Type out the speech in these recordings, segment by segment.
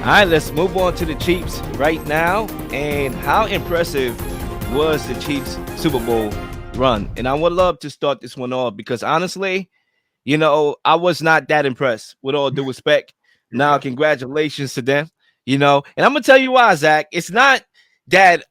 All right, let's move on to the Chiefs right now. And how impressive was the Chiefs Super Bowl run? And I would love to start this one off because honestly, I was not that impressed with all due respect. Now, Okay. congratulations to them, and I'm going to tell you why, Zach. It's not that,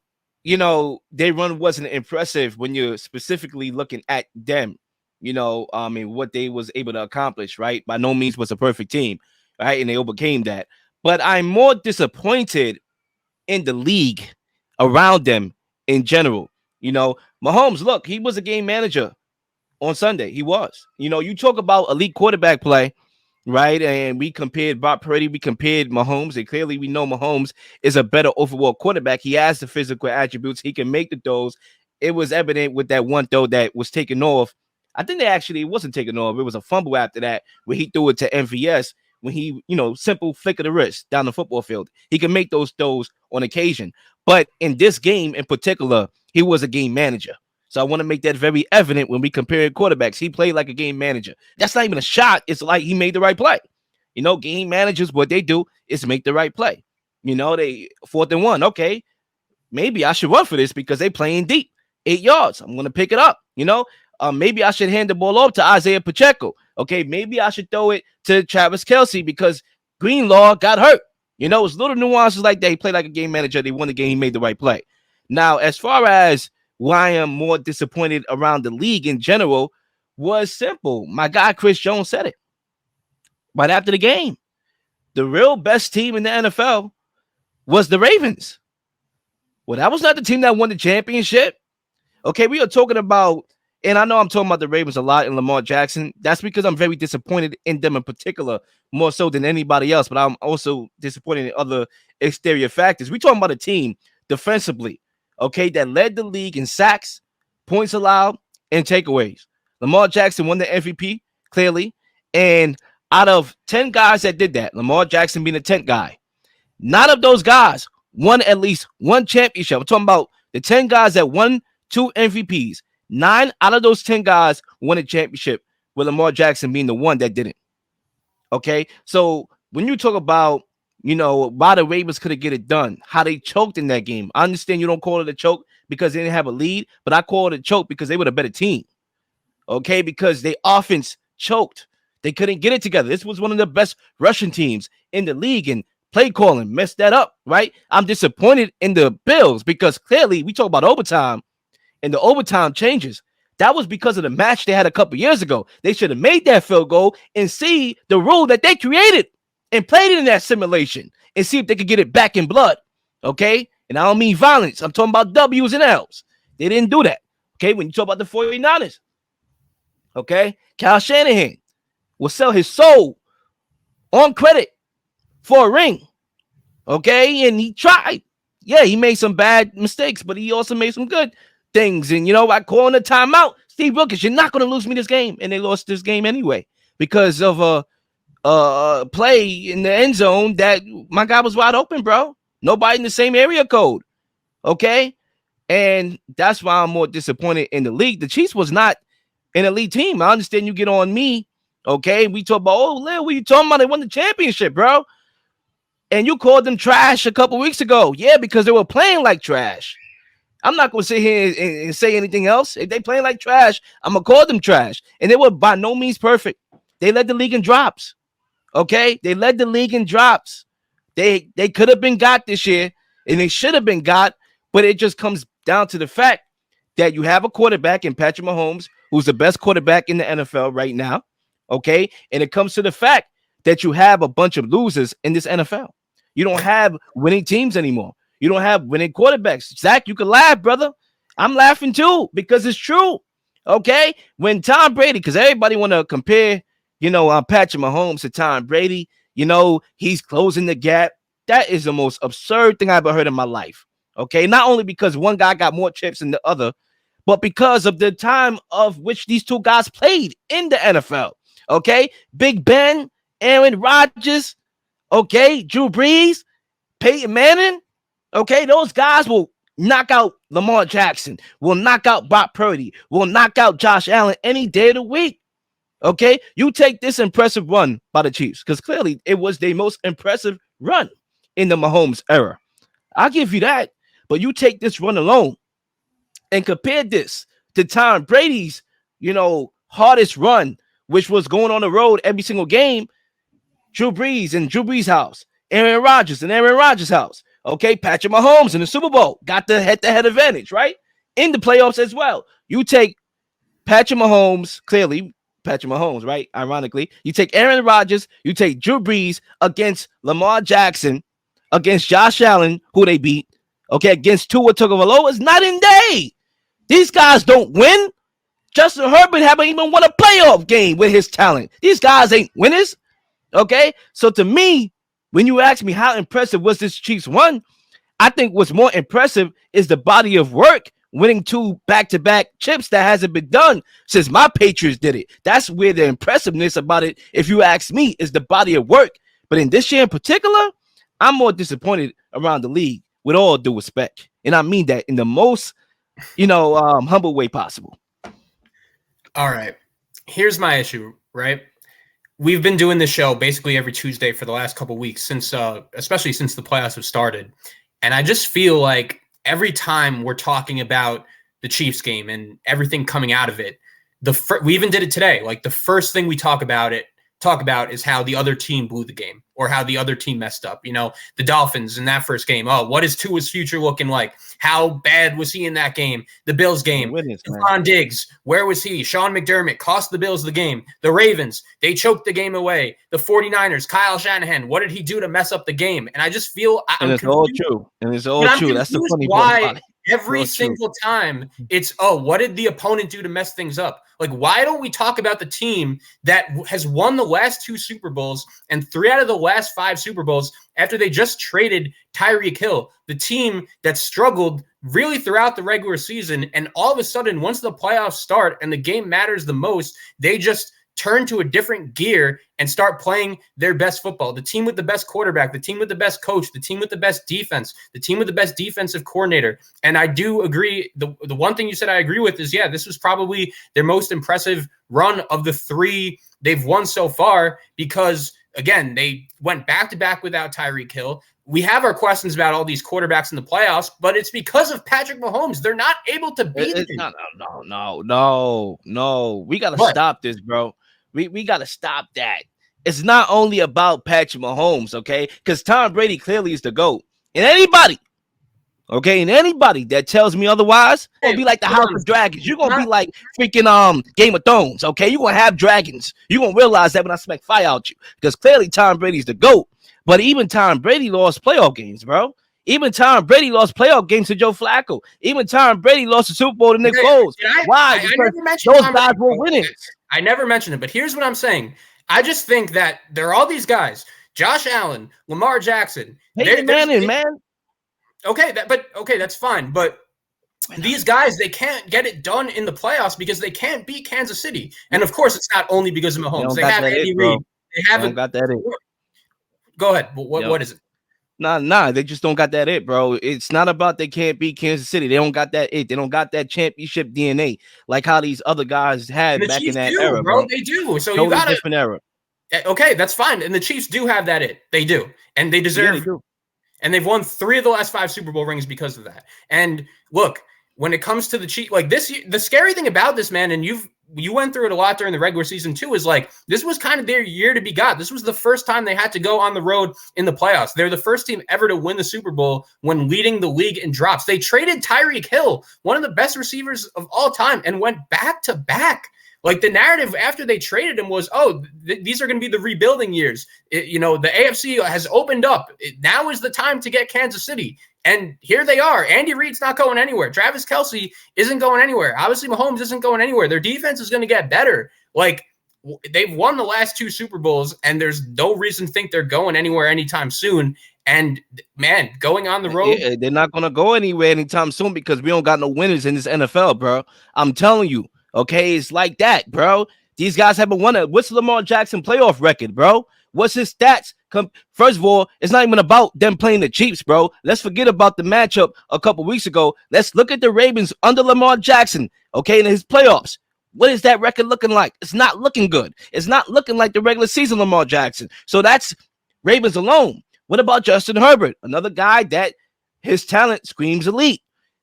their run wasn't impressive when you're specifically looking at them, and what they was able to accomplish, right? By no means was a perfect team, right? And they overcame that. But I'm more disappointed in the league around them in general. Mahomes, look, he was a game manager on Sunday. He was. You talk about elite quarterback play, right? And we compared Brock Purdy, we compared Mahomes, and clearly we know Mahomes is a better overall quarterback. He has the physical attributes. He can make the throws. It was evident with that one throw that was taken off. I think it wasn't taken off. It was a fumble after that where he threw it to MVS when he, simple flick of the wrist down the football field. He can make those throws on occasion. But in this game in particular, he was a game manager. So I want to make that very evident when we compare quarterbacks. He played like a game manager. That's not even a shot. It's like he made the right play. Game managers, what they do is make the right play. They 4th and 1. Okay, maybe I should run for this because they playing deep. 8 yards. I'm going to pick it up. Maybe I should hand the ball off to Isaiah Pacheco. Okay, maybe I should throw it to Travis Kelce because Greenlaw got hurt. It's little nuances like that. He played like a game manager. They won the game. He made the right play. Now, as far as why I am more disappointed around the league in general was simple. My guy Chris Jones said it right after the game. The real best team in the NFL was the Ravens. Well, that was not the team that won the championship. Okay, we are talking about, and I know I'm talking about the Ravens a lot and Lamar Jackson. That's because I'm very disappointed in them in particular, more so than anybody else. But I'm also disappointed in other exterior factors. We're talking about a team defensively, okay, that led the league in sacks, points allowed, and takeaways. Lamar Jackson won the MVP, clearly. And out of 10 guys that did that, Lamar Jackson being the 10th guy, none of those guys won at least one championship. I'm talking about the 10 guys that won 2 MVPs. 9 out of those 10 guys won a championship, with Lamar Jackson being the one that didn't. Okay, so when you talk about, why the Ravens couldn't get it done, how they choked in that game, I understand you don't call it a choke because they didn't have a lead, but I call it a choke because they were a better team. Okay, because they offense choked. They couldn't get it together. This was one of the best rushing teams in the league, and play calling messed that up, right? I'm disappointed in the Bills because clearly we talk about overtime and the overtime changes. That was because of the match they had a couple years ago. They should have made that field goal and see the rule that they created and played it in that simulation and see if they could get it back in blood. Okay? And I don't mean violence. I'm talking about W's and L's. They didn't do that. Okay? When you talk about the 49ers, okay? Kyle Shanahan will sell his soul on credit for a ring. Okay? And he tried. Yeah, he made some bad mistakes, but he also made some good things. And, I call in a timeout. Steve Wilkes, you're not going to lose me this game. And they lost this game anyway because of a play in the end zone that my guy was wide open, bro. Nobody in the same area code. Okay? And that's why I'm more disappointed in the league. The Chiefs was not an elite team. I understand you get on me. Okay? We talk about, Lil, what are you talking about? They won the championship, bro. And you called them trash a couple weeks ago. Yeah, because they were playing like trash. I'm not going to sit here and say anything else. If they playing like trash, I'm going to call them trash. And they were by no means perfect. They led the league in drops. Okay? They led the league in drops. They could have been got this year, and they should have been got, but it just comes down to the fact that you have a quarterback in Patrick Mahomes, who's the best quarterback in the NFL right now. Okay? And it comes to the fact that you have a bunch of losers in this NFL. You don't have winning teams anymore. You don't have winning quarterbacks. Zach, you can laugh, brother. I'm laughing too because it's true. Okay? When Tom Brady, because everybody want to compare, Patrick Mahomes to Tom Brady, he's closing the gap. That is the most absurd thing I've ever heard in my life. Okay? Not only because one guy got more chips than the other, but because of the time of which these two guys played in the NFL. Okay? Big Ben, Aaron Rodgers, okay? Drew Brees, Peyton Manning. Okay, those guys will knock out Lamar Jackson, will knock out Brock Purdy, will knock out Josh Allen any day of the week. Okay, you take this impressive run by the Chiefs because clearly it was their most impressive run. in the Mahomes era. I'll give you that. But you take this run alone and compare this to Tom Brady's, hardest run, which was going on the road every single game. Drew Brees in Drew Brees' house, Aaron Rodgers in Aaron Rodgers' house. Okay, Patrick Mahomes in the Super Bowl got the head-to-head advantage, right? In the playoffs as well. You take Patrick Mahomes, clearly Patrick Mahomes, right? Ironically, you take Aaron Rodgers, you take Drew Brees against Lamar Jackson, against Josh Allen, who they beat, okay, against Tua Tagovailoa. It's night and day. These guys don't win. Justin Herbert haven't even won a playoff game with his talent. These guys ain't winners. Okay, so to me, when you ask me how impressive was this Chiefs run, I think what's more impressive is the body of work, winning 2 back-to-back chips that hasn't been done since my Patriots did it. That's where the impressiveness about it, if you ask me, is the body of work. But in this year in particular, I'm more disappointed around the league, with all due respect, and I mean that in the most, humble way possible. All right, here's my issue, right? We've been doing this show basically every Tuesday for the last couple of weeks, since, especially since the playoffs have started. And I just feel like every time we're talking about the Chiefs game and everything coming out of it, we even did it today. Like, the first thing we talk about is how the other team blew the game or how the other team messed up. The Dolphins in that first game. Oh, what is Tua's future looking like? How bad was he in that game? The Bills game. Stephon Diggs, where was he? Sean McDermott cost the Bills the game. The Ravens, they choked the game away. The 49ers, Kyle Shanahan, what did he do to mess up the game? And I just feel it's all true. And it's all true. That's the funny part about it. Every single time it's, what did the opponent do to mess things up? Like, why don't we talk about the team that has won the last 2 Super Bowls and 3 out of the last 5 Super Bowls after they just traded Tyreek Hill, the team that struggled really throughout the regular season, and all of a sudden, once the playoffs start and the game matters the most, they just turn to a different gear and start playing their best football. The team with the best quarterback, the team with the best coach, the team with the best defense, the team with the best defensive coordinator. And I do agree. The one thing you said I agree with is, this was probably their most impressive run of the 3 they've won so far, because, again, they went back-to-back without Tyreek Hill. We have our questions about all these quarterbacks in the playoffs, but it's because of Patrick Mahomes. They're not able to beat him. No. We got to stop this, bro. We got to stop that. It's not only about Patrick Mahomes, okay? Because Tom Brady clearly is the GOAT. And anybody that tells me otherwise, going to be like the House of Dragons. You're going to be like freaking Game of Thrones, okay? You're going to have dragons. You're going to realize that when I smack fire out you. Because clearly Tom Brady's the GOAT. But even Tom Brady lost playoff games, bro. Even Tom Brady lost playoff games to Joe Flacco. Even Tom Brady lost the Super Bowl to Nick Foles. Why? Because those guys were winning. I never mentioned it, but here's what I'm saying. I just think that there are all these guys, Josh Allen, Lamar Jackson. Man. Okay, that's fine. But these guys, they can't get it done in the playoffs because they can't beat Kansas City. And of course, it's not only because of Mahomes. They have Andy Reid. They haven't got that it. Go ahead. What is it? Nah, they just don't got that it, bro. It's not about they can't beat Kansas City. They don't got that it. They don't got that championship DNA like how these other guys had back in that era, bro. They do. So totally you got a different era. Okay, that's fine. And the Chiefs do have that it. They do. And they deserve they do. And they've won 3 of the last 5 Super Bowl rings because of that. And look, when it comes to the Chiefs, like this, the scary thing about this, man, and you went through it a lot during the regular season too, is like this was kind of their year to be got. This was the first time they had to go on the road in the playoffs. They're the first team ever to win the Super Bowl when leading the league in drops. They traded Tyreek Hill, one of the best receivers of all time, and went back to back. Like the narrative after they traded him was, these are going to be the rebuilding years. The AFC has opened up. Now is the time to get Kansas City. And here they are. Andy Reid's not going anywhere. Travis Kelce isn't going anywhere. Obviously, Mahomes isn't going anywhere. Their defense is going to get better. Like, they've won the last 2 Super Bowls, and there's no reason to think they're going anywhere anytime soon. And, man, going on the road. Yeah, they're not going to go anywhere anytime soon because we don't got no winners in this NFL, bro. I'm telling you. Okay, it's like that, bro. These guys haven't won it. What's Lamar Jackson playoff record, bro? What's his stats? First of all, it's not even about them playing the Chiefs, bro. Let's forget about the matchup a couple weeks ago. Let's look at the Ravens under Lamar Jackson, okay, in his playoffs. What is that record looking like? It's not looking good. It's not looking like the regular season Lamar Jackson. So that's Ravens alone. What about Justin Herbert? Another guy that his talent screams elite.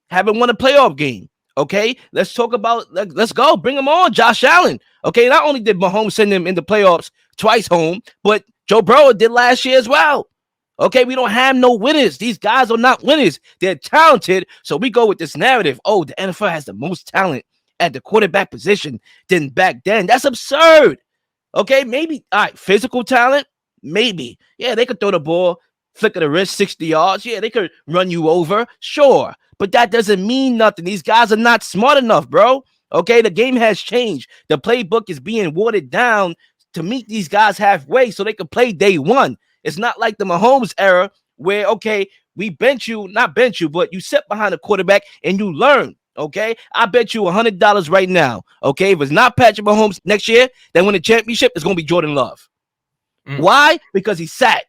Haven't won a playoff game. Okay, let's talk about. Let's go. Bring him on, Josh Allen. Okay, not only did Mahomes send him in the playoffs twice home, but Joe Burrow did last year as well. Okay, we don't have no winners. These guys are not winners. They're talented. So we go with this narrative. Oh, the NFL has the most talent at the quarterback position than back then. That's absurd. Okay, maybe all right, physical talent, maybe. Yeah, they could throw the ball, flick of the wrist, 60 yards. Yeah, they could run you over, sure. But that doesn't mean nothing. These guys are not smart enough, bro. Okay, the game has changed. The playbook is being watered down to meet these guys halfway so they can play day one. It's not like the Mahomes era where, okay, we bench you, not bench you, but you sit behind a quarterback and you learn. Okay, I bet you $100 right now. Okay, if it's not Patrick Mahomes next year, then win the championship, it's gonna be Jordan Love. Why? Because he sat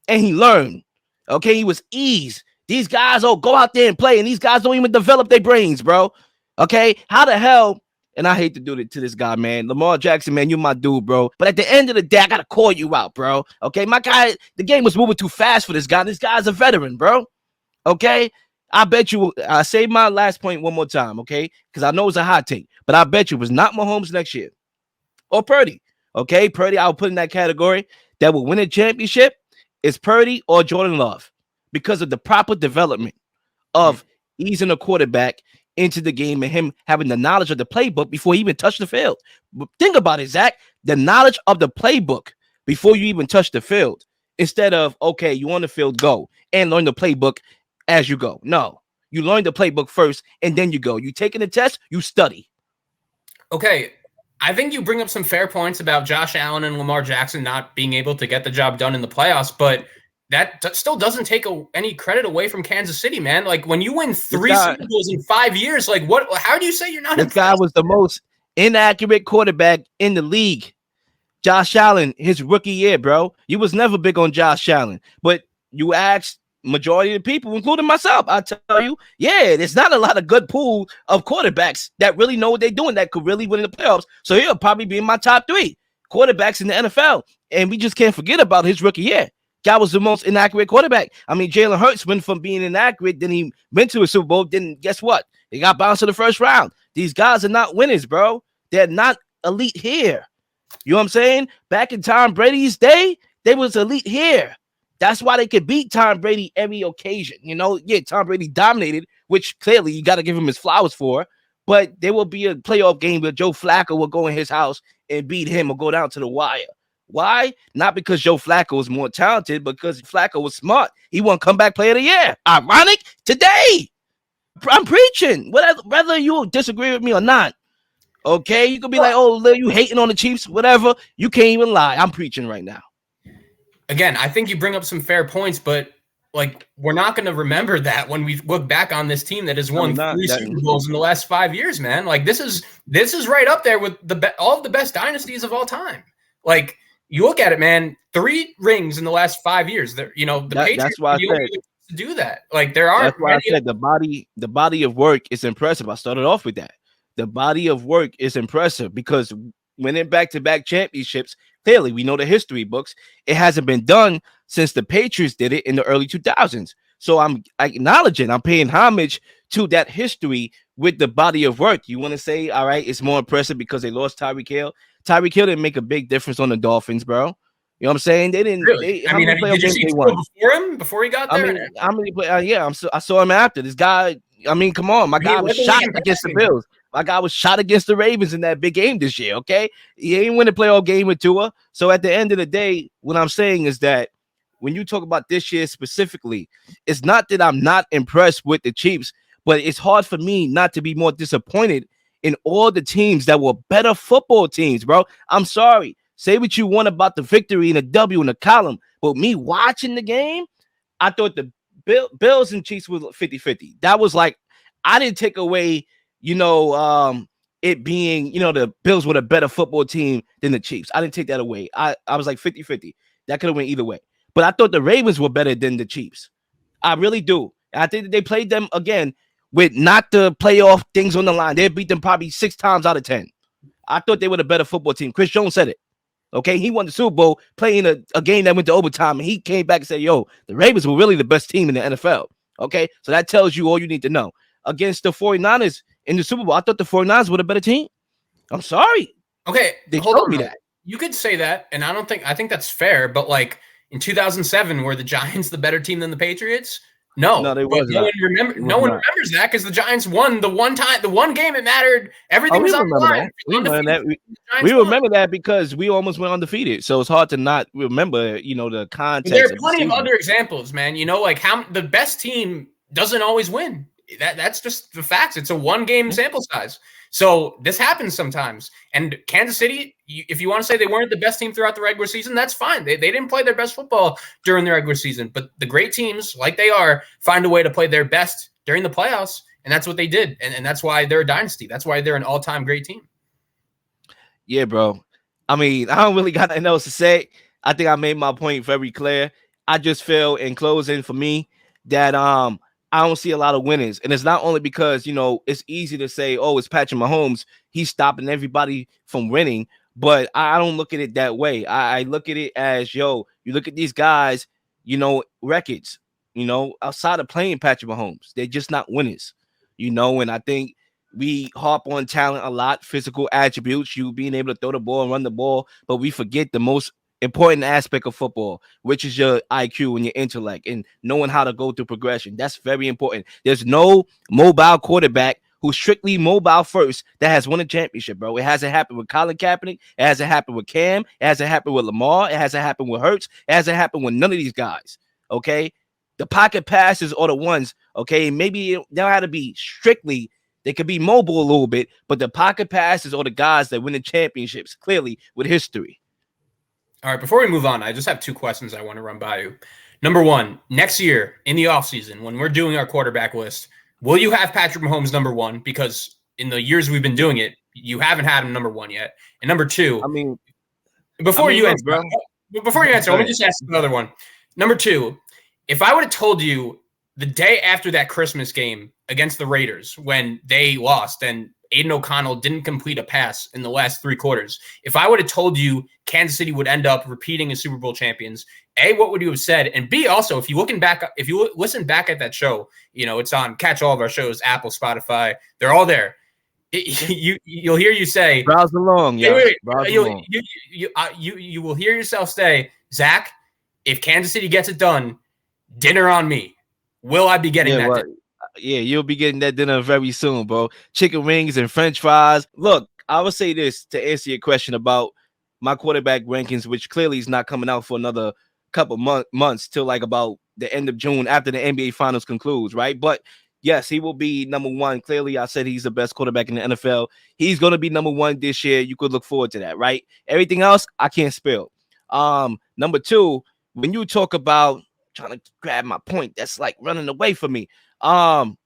and he learned. Okay, he was ease. These guys, go out there and play, and these guys don't even develop their brains, bro. Okay, how the hell? And I hate to do it to this guy, man. Lamar Jackson, man, you're my dude, bro. But at the end of the day, I gotta call you out, bro. Okay, my guy, the game was moving too fast for this guy. This guy's a veteran, bro. Okay, I bet you. I say my last point one more time, okay? Because I know it's a hot take, but I bet you it was not Mahomes next year or Purdy. Okay, Purdy, I'll put in that category that will win a championship. Is Purdy or Jordan Love because of the proper development of easing a quarterback into the game and him having the knowledge of the playbook before he even touched the field. But think about it, Zach. The knowledge of the playbook before you even touch the field, instead of, okay, you on the field, go and learn the playbook as you go. No, you learn the playbook first and then you go. You taking the test, you study. Okay, I think you bring up some fair points about Josh Allen and Lamar Jackson not being able to get the job done in the playoffs, but that still doesn't take any credit away from Kansas City, man. Like when you win 3 Super Bowls in 5 years, like what? How do you say you're not? This guy was the most inaccurate quarterback in the league. Josh Allen, his rookie year, bro. You was never big on Josh Allen, but you asked majority of the people, including myself, I tell you, yeah, there's not a lot of good pool of quarterbacks that really know what they're doing that could really win in the playoffs. So he'll probably be in my top 3 quarterbacks in the NFL. And we just can't forget about his rookie year. Guy was the most inaccurate quarterback. I mean, Jalen Hurts went from being inaccurate, then he went to a Super Bowl. Then guess what? He got bounced in the first round. These guys are not winners, bro. They're not elite here. You know what I'm saying? Back in Tom Brady's day, they was elite here. That's why they could beat Tom Brady every occasion. You know, yeah, Tom Brady dominated, which clearly you got to give him his flowers for. But there will be a playoff game where Joe Flacco will go in his house and beat him or go down to the wire. Why? Not because Joe Flacco was more talented, because Flacco was smart. He won comeback player of the year. Ironic today. I'm preaching. Whether you disagree with me or not. Okay, you could be like, oh, Lil, you hating on the Chiefs, whatever. You can't even lie. I'm preaching right now. Again, I think you bring up some fair points, but like we're not going to remember that when we look back on this team that has won 3 Super Bowls in the last 5 years, man. Like this is right up there with all of the best dynasties of all time. Like you look at it, man, 3 rings in the last 5 years. The Patriots. That's why I said to do that. Like there are. That's why I said the body of work is impressive. I started off with that. The body of work is impressive because winning back-to-back championships, clearly we know the history books. It hasn't been done since the Patriots did it in the early 2000s. So I'm acknowledging, I'm paying homage to that history with the body of work. You want to say, all right, it's more impressive because they lost Tyreek Hill. Tyreek Hill didn't make a big difference on the Dolphins, bro. You know what I'm saying? They didn't. Really? Did you see before him? Before he got there? I saw him after. This guy, I mean, come on. My guy was shot against the Bills. My guy was shot against the Ravens in that big game this year, okay? He ain't win a playoff game with Tua. So at the end of the day, what I'm saying is that when you talk about this year specifically, it's not that I'm not impressed with the Chiefs, but it's hard for me not to be more disappointed in all the teams that were better football teams, bro. I'm sorry. Say what you want about the victory and the W in the column, but me watching the game, I thought the Bills and Chiefs was 50-50. That was like, I didn't take away it being, the Bills were a better football team than the Chiefs. I didn't take that away. I was like 50-50. That could have went either way. But I thought the Ravens were better than the Chiefs. I really do. I think that they played them, again, with not the playoff things on the line. They beat them probably 6 times out of 10. I thought they were the better football team. Chris Jones said it. Okay, he won the Super Bowl playing a game that went to overtime, and he came back and said, "Yo, the Ravens were really the best team in the NFL." Okay, so that tells you all you need to know. Against the 49ers in the Super Bowl, I thought the 49ers were the better team. I'm sorry. Okay, They hold showed on me though. that. You could say that, and I think that's fair, but like in 2007, were the Giants the better team than the Patriots? No, No, they but was not. It no was one not. remembers that because the Giants won the one game it mattered. Oh, Everything we was on the remember line. that. We remember Undefeated. that. The We Giants won. remember that because we almost went undefeated. So it's hard to not remember, the But there context are of the plenty of season. other examples, man. Like how the best team doesn't always win. That's just the facts. It's a one game sample size. So this happens sometimes. And Kansas City, if you want to say they weren't the best team throughout the regular season, that's fine. They didn't play their best football during the regular season. But the great teams, like they are, find a way to play their best during the playoffs. And that's what they did. And that's why they're a dynasty. That's why they're an all-time great team. Yeah, bro. I mean, I don't really got nothing else to say. I think I made my point very clear. I just feel in closing for me that I don't see a lot of winners. And it's not only because, it's easy to say, oh, it's Patrick Mahomes. He's stopping everybody from winning. But I don't look at it that way. I look at it as, you look at these guys, records, outside of playing Patrick Mahomes, they're just not winners, and I think we harp on talent a lot, physical attributes, you being able to throw the ball and run the ball, but we forget the most important aspect of football, which is your IQ and your intellect and knowing how to go through progression. That's very important. There's no mobile quarterback who's strictly mobile first that has won a championship, bro. It hasn't happened with Colin Kaepernick. It hasn't happened with Cam. It hasn't happened with Lamar. It hasn't happened with Hurts. It hasn't happened with none of these guys. Okay, the pocket passes are the ones. Okay, maybe they don't have to be strictly. They could be mobile a little bit, but the pocket passes are the guys that win the championships, clearly with history. All right, before we move on, I just have two questions I want to run by you. Number one, next year in the offseason, when we're doing our quarterback list, will you have Patrick Mahomes number one? Because in the years we've been doing it, you haven't had him number one yet. And number two, before you answer, bro. let me just ask another one. Number two, if I would have told you the day after that Christmas game against the Raiders when they lost and Aiden O'Connell didn't complete a pass in the last three quarters, if I would have told you Kansas City would end up repeating as Super Bowl champions, A, what would you have said? And B, also, if you listen back at that show, it's on catch all of our shows, Apple, Spotify, they're all there. You'll hear you say, browse along, yeah. You will hear yourself say, Zach, if Kansas City gets it done, dinner on me. Will I be getting that dinner? Yeah, you'll be getting that dinner very soon, bro. Chicken wings and French fries. Look, I would say this to answer your question about my quarterback rankings, which clearly is not coming out for another couple months till like about the end of June after the NBA Finals concludes, right? But yes, he will be number one. Clearly, I said he's the best quarterback in the NFL. He's going to be number one this year. You could look forward to that, right? Everything else, I can't spell. Number two, when you talk about trying to grab my point, that's like running away from me. The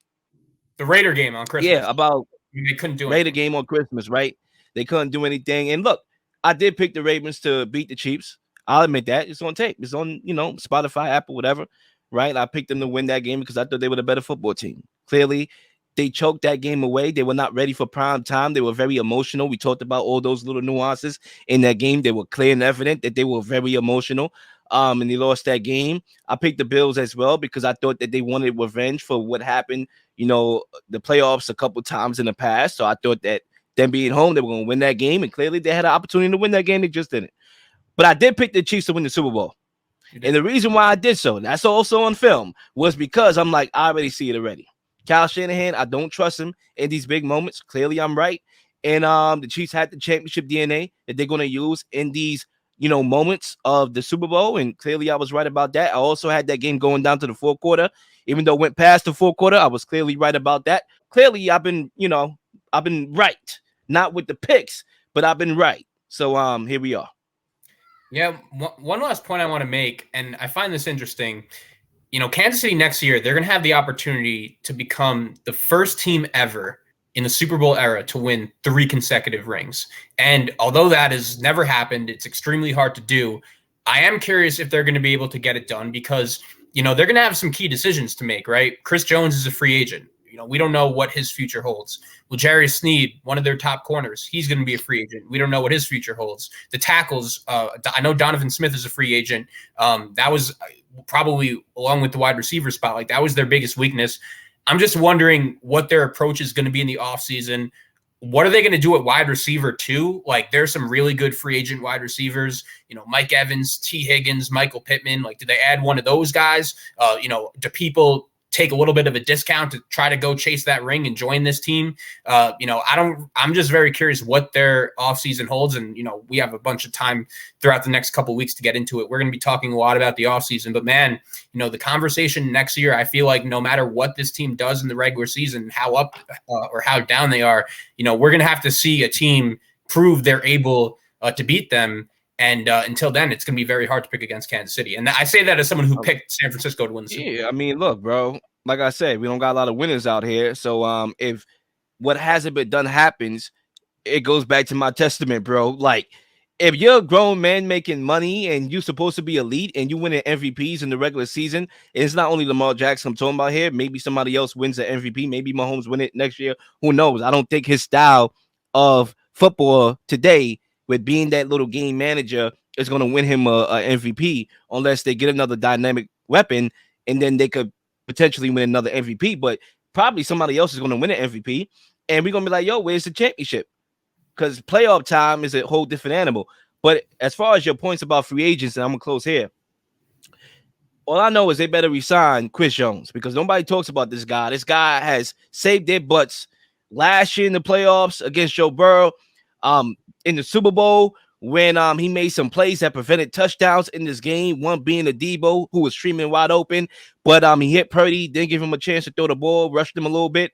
Raider game on Christmas. Yeah, about they couldn't do Raider game on Christmas, right? They couldn't do anything. And look, I did pick the Ravens to beat the Chiefs. I'll admit that. It's on tape. It's on, Spotify, Apple, whatever, right? I picked them to win that game because I thought they were the better football team. Clearly, they choked that game away. They were not ready for prime time. They were very emotional. We talked about all those little nuances in that game. They were clear and evident that they were very emotional. And they lost that game. I picked the Bills as well because I thought that they wanted revenge for what happened, the playoffs a couple times in the past. So I thought that them being home, they were going to win that game. And clearly they had an opportunity to win that game. They just didn't. But I did pick the Chiefs to win the Super Bowl. And the reason why I did so, and that's also on film, was because I'm like, I already see it already. Kyle Shanahan, I don't trust him in these big moments. Clearly I'm right. And the Chiefs had the championship DNA that they're going to use in these moments of the Super Bowl, and clearly I was right about that. I also had that game going down to the fourth quarter. Even though it went past the fourth quarter, I was clearly right about that. Clearly, I've been right. Not with the picks, but I've been right. So here we are. Yeah, one last point I want to make, and I find this interesting. Kansas City next year, they're going to have the opportunity to become the first team ever in the Super Bowl era to win 3 consecutive rings. And although that has never happened, it's extremely hard to do. I am curious if they're going to be able to get it done because, they're going to have some key decisions to make, right? Chris Jones is a free agent. We don't know what his future holds. Well, Jerry Sneed, one of their top corners, he's going to be a free agent. We don't know what his future holds. The tackles, I know Donovan Smith is a free agent. That was probably, along with the wide receiver spot, like that was their biggest weakness. I'm just wondering what their approach is going to be in the offseason. What are they going to do at wide receiver too? Like there's some really good free agent wide receivers, Mike Evans, T. Higgins, Michael Pittman. Like, do they add one of those guys? Do people take a little bit of a discount to try to go chase that ring and join this team? I'm just very curious what their offseason holds. And, we have a bunch of time throughout the next couple of weeks to get into it. We're going to be talking a lot about the offseason, but man, the conversation next year, I feel like no matter what this team does in the regular season, how up or how down they are, we're going to have to see a team prove they're able to beat them. And until then, it's going to be very hard to pick against Kansas City. And I say that as someone who picked San Francisco to win the Super Bowl. Yeah, I mean, look, bro, like I said, we don't got a lot of winners out here. So if what hasn't been done happens, it goes back to my testament, bro. Like, if you're a grown man making money and you're supposed to be elite and you winning MVPs in the regular season, it's not only Lamar Jackson I'm talking about here. Maybe somebody else wins the MVP. Maybe Mahomes win it next year. Who knows? I don't think his style of football today, with being that little game manager, is going to win him a MVP unless they get another dynamic weapon, and then they could potentially win another MVP. But probably somebody else is going to win an MVP, and we're going to be like, yo, where's the championship? Because playoff time is a whole different animal. But as far as your points about free agents, and I'm going to close here, all I know is they better resign Chris Jones, because nobody talks about this guy. This guy has saved their butts last year in the playoffs against Joe Burrow. In the Super Bowl, when he made some plays that prevented touchdowns in this game, one being the Debo, who was streaming wide open, but he hit Purdy, didn't give him a chance to throw the ball, rushed him a little bit.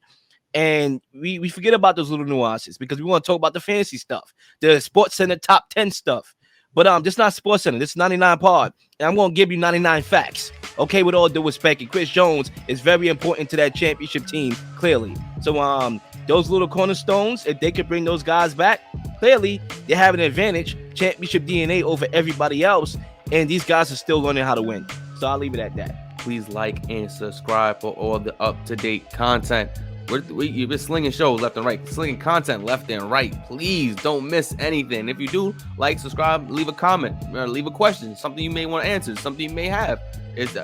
And we forget about those little nuances because we want to talk about the fancy stuff, the Sports Center top 10 stuff. But this not Sports Center, this is 99 Pod, and I'm going to give you 99 facts. Okay, with all due respect, and Chris Jones is very important to that championship team, clearly. So those little cornerstones, if they could bring those guys back, clearly they have an advantage, championship DNA over everybody else, and these guys are still learning how to win. So I'll leave it at that. Please like and subscribe for all the up-to-date content. You've been slinging shows left and right, slinging content left and right. Please don't miss anything. If you do, like, subscribe, leave a comment, or leave a question, something you may want to answer, something you may have.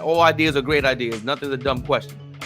All ideas are great ideas. Nothing's a dumb question.